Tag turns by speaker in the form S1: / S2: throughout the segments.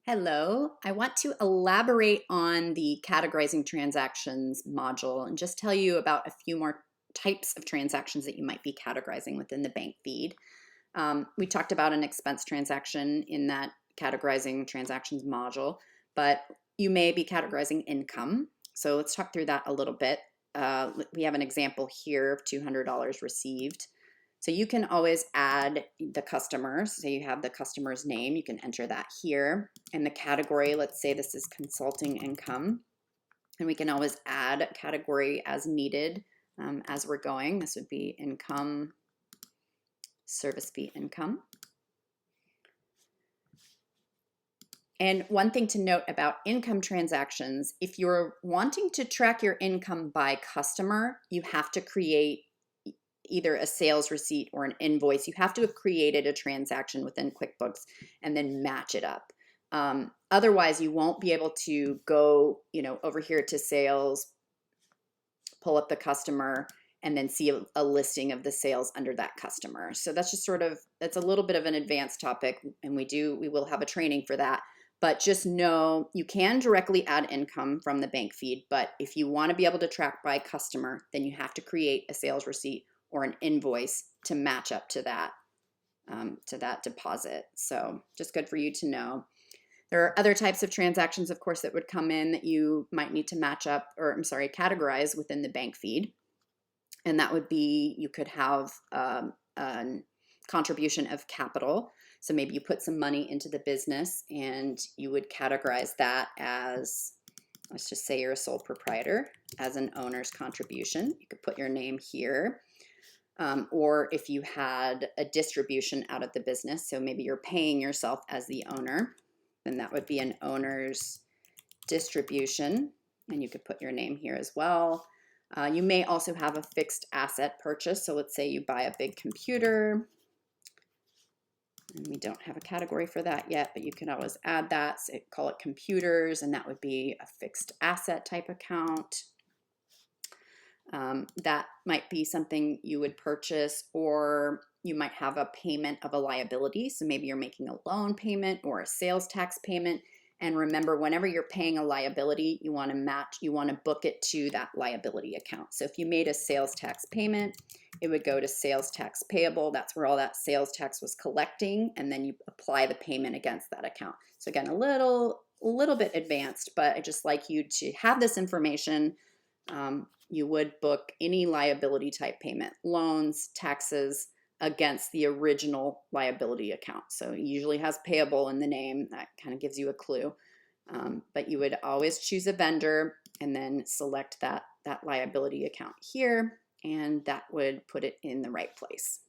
S1: Hello, I want to elaborate on the categorizing transactions module and just tell you about a few more types of transactions that you might be categorizing within the bank feed. We talked about an expense transaction in that categorizing transactions module, but you may be categorizing income. So let's talk through that a little bit. We have an example here of $200 received. So you can always add the customer. So you have the customer's name, you can enter that here. And the category, let's say this is consulting income. And we can always add a category as needed as we're going. This would be income, service fee income. And one thing to note about income transactions, if you're wanting to track your income by customer, you have to create either a sales receipt or an invoice. You have to have created a transaction within QuickBooks and then match it up. Otherwise, you won't be able to go, over here to sales, pull up the customer, and then see a listing of the sales under that customer. So that's just that's a little bit of an advanced topic, and we will have a training for that. But just know you can directly add income from the bank feed, but if you want to be able to track by customer, then you have to create a sales receipt or an invoice to match up to that deposit. So just good for you to know. There are other types of transactions, of course, that would come in that you might need to match up, or categorize within the bank feed. And that would be, you could have a contribution of capital. So maybe you put some money into the business and you would categorize that as, let's just say you're a sole proprietor, as an owner's contribution. You could put your name here. Or if you had a distribution out of the business, so maybe you're paying yourself as the owner, then that would be an owner's distribution, and you could put your name here as well. You may also have a fixed asset purchase, so let's say you buy a big computer, and we don't have a category for that yet, but you can always add that, so call it computers, and that would be a fixed asset type account. That might be something you would purchase, or you might have a payment of a liability. So maybe you're making a loan payment or a sales tax payment. And remember, whenever you're paying a liability, you want to book it to that liability account. So if you made a sales tax payment, it would go to sales tax payable. That's where all that sales tax was collecting, and then you apply the payment against that account. So again, a little bit advanced, but I just like you to have this information. You would book any liability type payment, loans, taxes, against the original liability account. So it usually has payable in the name. That kind of gives you a clue. But you would always choose a vendor and then select that liability account here, and that would put it in the right place.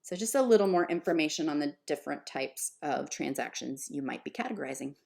S1: So just a little more information on the different types of transactions you might be categorizing.